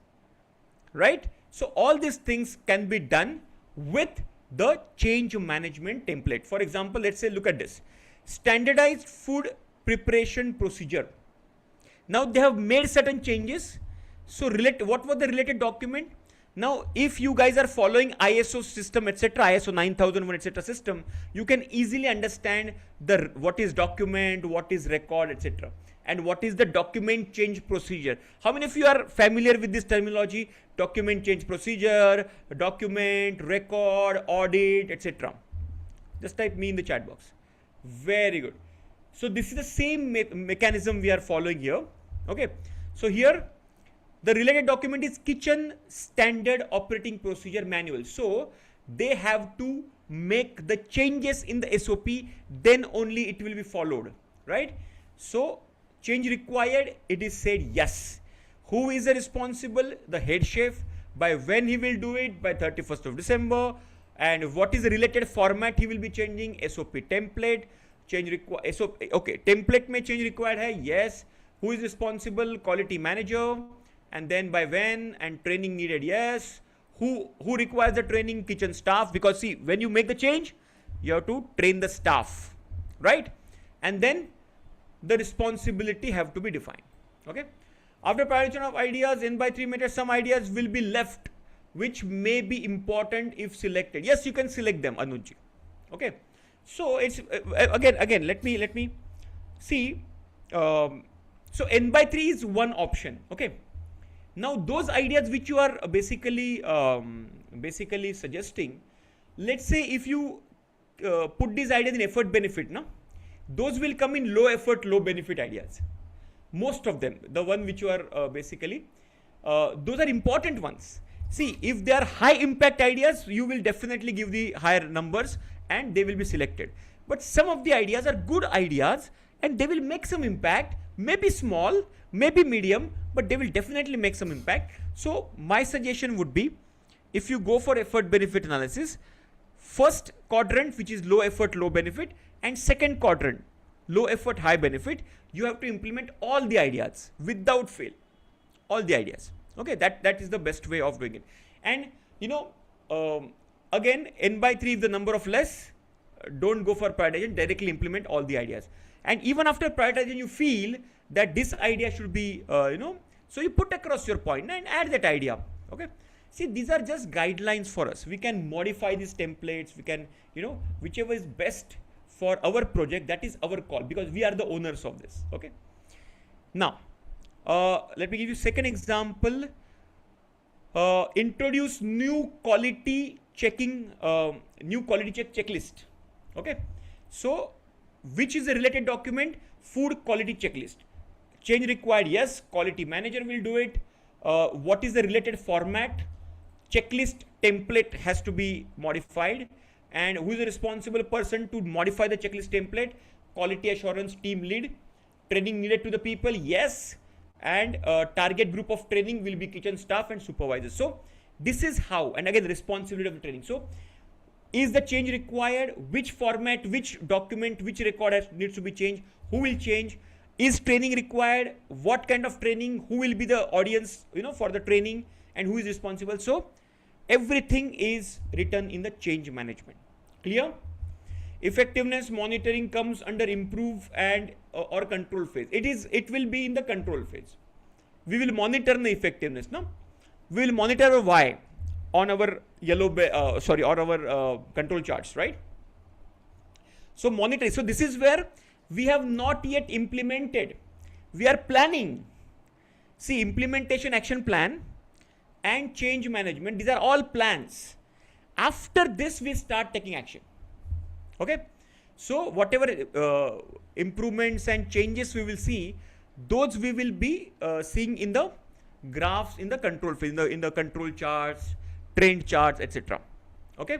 S1: right? So all these things can be done with the change management template. For example, let's say, look at this, standardized food preparation procedure. Now they have made certain changes. So what was the related document? Now, if you guys are following ISO system, etc., ISO 9001, etc. system, you can easily understand what is document, what is record, etc., and what is the document change procedure. How many of you are familiar with this terminology? Document change procedure, document, record, audit, etc. Just type me in the chat box. Very good. So this is the same mechanism we are following here. Okay. So here, the related document is kitchen standard operating procedure manual. So they have to make the changes in the SOP, then only it will be followed, right? So change required, it is said yes. Who is the responsible? The head chef. By when he will do it? By 31st of December. And what is the related format he will be changing? SOP template. Change required. SOP. Okay, template may change required hai? Yes. Who is responsible? Quality manager. And then by when, and training needed, yes. Who requires the training? Kitchen staff, because see, when you make the change, you have to train the staff, right? And then the responsibility have to be defined, okay? After prioritization of ideas, N by 3 methods, some ideas will be left which may be important if selected. Yes, you can select them, Anuj, okay? So it's again let me see. So N by 3 is one option, okay? Now those ideas which you are basically suggesting, let's say if you put these ideas in effort benefit, no, those will come in low effort, low benefit ideas. Most of them, the one which you are basically, those are important ones. See, if they are high impact ideas, you will definitely give the higher numbers and they will be selected. But some of the ideas are good ideas and they will make some impact, maybe small, maybe medium, but they will definitely make some impact. So my suggestion would be, if you go for effort benefit analysis, first quadrant, which is low effort, low benefit, and second quadrant, low effort, high benefit, you have to implement all the ideas without fail, all the ideas. Okay, that is the best way of doing it. And again, N by 3 is the number of less. Don't go for prioritization, directly implement all the ideas. And even after prioritization, you feel that this idea should be, so you put across your point and add that idea. Okay. See, these are just guidelines for us. We can modify these templates. We can, whichever is best for our project, that is our call, because we are the owners of this. Okay. Now, let me give you second example. Introduce new quality checking, new quality check checklist. Okay. So, which is a related document? Food quality checklist. Change required, yes, quality manager will do it. What is the related format? Checklist template has to be modified. And who is the responsible person to modify the checklist template? Quality assurance team lead. Training needed to the people, yes. And target group of training will be kitchen staff and supervisors. So this is how, and again, the responsibility of the training. So is the change required? Which format, which document, which record needs to be changed? Who will change? Is training required? What kind of training? Who will be the audience, for the training, and who is responsible? So everything is written in the change management. Clear? Effectiveness monitoring comes under improve and or control phase. It will be in the control phase. We will monitor the effectiveness. No, we will monitor a Y on our on our control charts, right? So monitoring. So this is where we have not yet implemented. We are planning. See, implementation action plan and change management, these are all plans. After this, we start taking action. Okay. So whatever improvements and changes we will see, those we will be seeing in the graphs, in the control phase, in the control charts, trend charts, etc. Okay.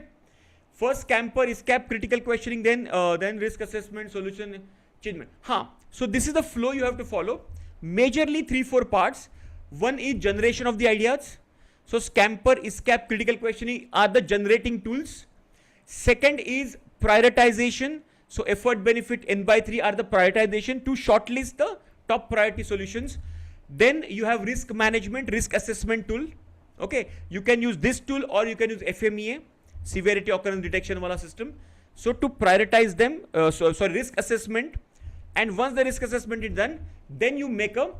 S1: First camper is cap critical questioning, then risk assessment, solution, change. So this is the flow you have to follow. Majorly 3-4 parts. One is generation of the ideas. So scamper, ISCAP, critical questioning are the generating tools. Second is prioritization. So effort, benefit, N/3 are the prioritization to shortlist the top priority solutions. Then you have risk management, risk assessment tool. Okay, you can use this tool or you can use FMEA, severity occurrence detection wala system. So to prioritize them, risk assessment. And once the risk assessment is done, then you make a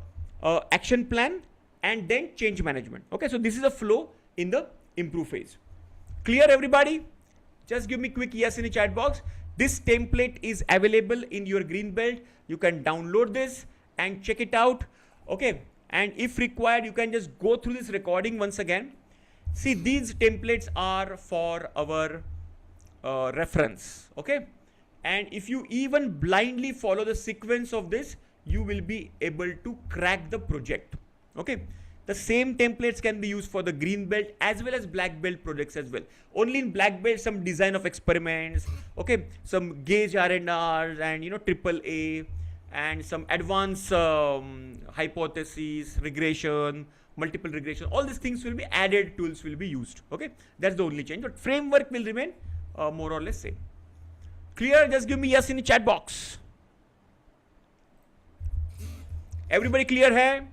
S1: action plan and then change management. Okay, so this is a flow in the improve phase. Clear, everybody? Just give me quick yes in the chat box. This template is available in your green belt. You can download this and check it out. Okay, and if required, you can just go through this recording once again. See, these templates are for our reference. Okay, and if you even blindly follow the sequence of this, you will be able to crack the project. Okay, the same templates can be used for the green belt as well as black belt projects as well. Only in black belt, some design of experiments, okay, some gauge R&Rs and AAA, and some advanced hypotheses, regression, multiple regression. All these things will be added, tools will be used. Okay, that's the only change, but framework will remain more or less same. Clear? Just give me yes in the chat box. Everybody clear hai?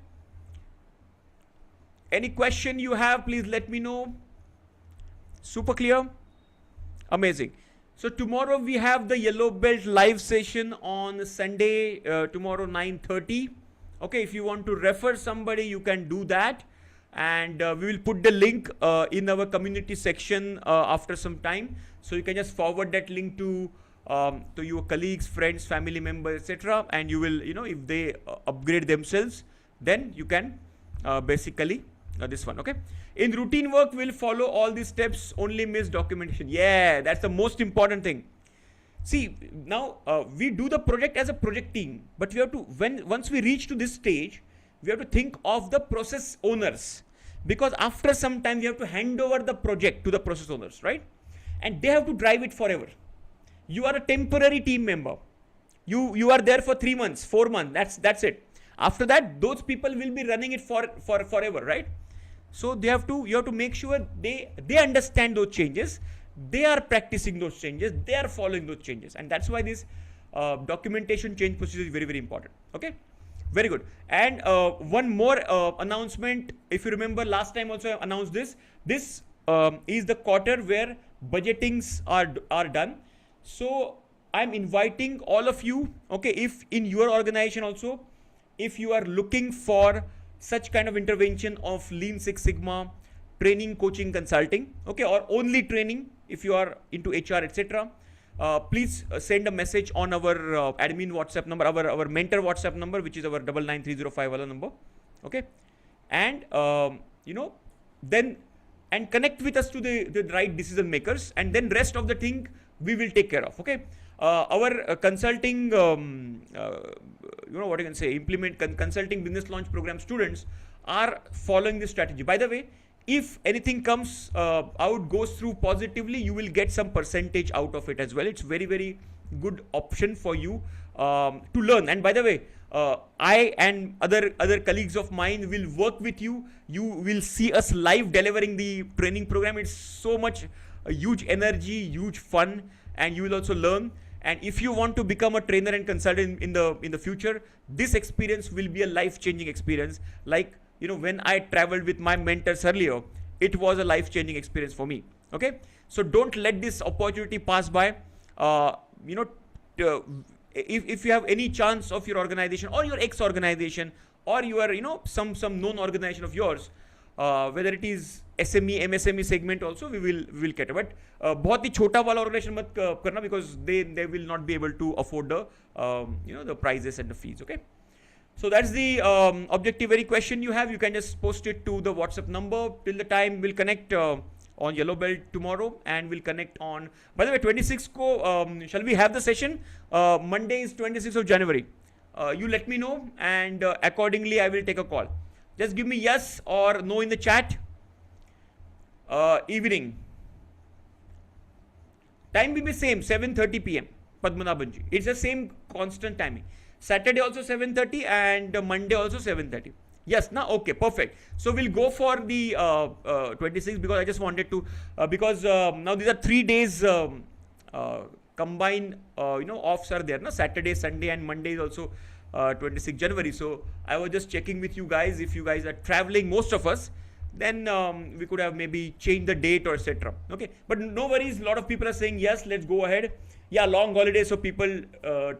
S1: Any question you have, please let me know. Super clear? Amazing. So tomorrow we have the Yellow Belt live session on Sunday, tomorrow 9:30. Okay, if you want to refer somebody, you can do that. And we will put the link in our community section after some time. So you can just forward that link to your colleagues, friends, family members, etc. And you will, if they upgrade themselves, then you can basically this one. Okay, in routine work we'll follow all these steps, only miss documentation. Yeah, that's the most important thing. See, now we do the project as a project team, but we have to, once we reach to this stage, we have to think of the process owners, because after some time we have to hand over the project to the process owners, right? And they have to drive it forever. You are a temporary team member. You are there for 3 months, 4 months. That's it. After that, those people will be running it for forever, right? So you have to make sure they understand those changes, they are practicing those changes, they are following those changes, and that's why this documentation change procedure is very, very important. Okay, very good. And one more announcement. If you remember, last time also I announced this. This is the quarter where budgetings are done. So I'm inviting all of you. Okay, if in your organization also, if you are looking for such kind of intervention of Lean Six Sigma, training, coaching, consulting, okay, or only training, if you are into HR, etc., please send a message on our admin WhatsApp number, our mentor WhatsApp number, which is our 99305 number. Okay, and then connect with us to the right decision makers, and then rest of the thing we will take care of. Okay, our consulting, what you can say, consulting business launch program students are following this strategy. By the way, if anything comes out, goes through positively, you will get some percentage out of it as well. It's very, very good option for you to learn. And by the way, I and other colleagues of mine will work with you. You will see us live delivering the training program. It's so much huge energy, huge fun, and you will also learn. And if you want to become a trainer and consultant in the future, this experience will be a life-changing experience. Like, when I traveled with my mentors earlier, it was a life-changing experience for me. Okay, so don't let this opportunity pass by. If you have any chance of your organization or your ex-organization, or you are some known organization of yours, whether it is SME, MSME segment also, we will cater. But बहुत ही छोटा वाला organization मत करना, because they will not be able to afford the the prices and the fees. Okay, So that's the objective very question you have. You can just post it to the WhatsApp number. Till the time we'll connect on Yellow Belt tomorrow, and we'll connect on. By the way, 26th shall we have the session? Monday is 26th of January. You let me know, and accordingly I will take a call. Just give me yes or no in the chat. Evening. Time will be same, 7:30 p.m. Padmanabhanji. It's the same constant timing. Saturday also 7:30 and Monday also 7:30. Yes, now okay, perfect. So we'll go for the 26 because I just wanted to because now these are 3 days combined. Offs are there. No, Saturday, Sunday, and Monday is also 26 January. So I was just checking with you guys if you guys are traveling. Most of us. Then we could have maybe changed the date or etc. Okay, but no worries. A lot of people are saying yes, let's go ahead. Yeah, long holiday, so people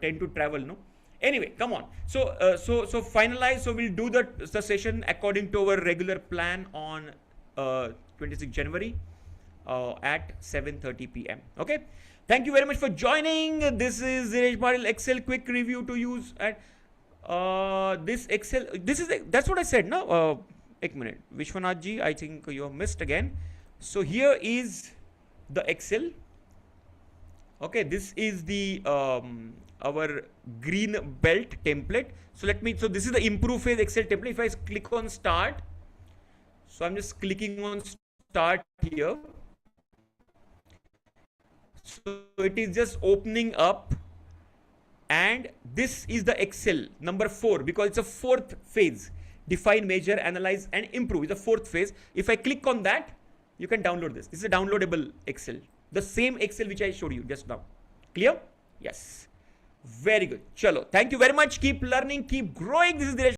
S1: tend to travel. No, anyway, come on. So so finalize. So we'll do the session according to our regular plan on 26 January at 7:30 p.m. Okay. Thank you very much for joining. This is Dinesh Maril Excel quick review to use. And this Excel. That's what I said. No. Ek minute, Vishwanath ji, I think you have missed again. So here is the Excel. Okay, this is the our green belt template. So so this is the improve phase Excel template. If I click on start, so I'm just clicking on start here. So it is just opening up, and this is the Excel number 4 because it's a 4th phase. Define, measure, analyze, and improve is the 4th phase. If I click on that, you can download this. This is a downloadable Excel. The same Excel which I showed you just now. Clear? Yes. Very good. Chalo. Thank you very much. Keep learning, keep growing. This is Dinesh.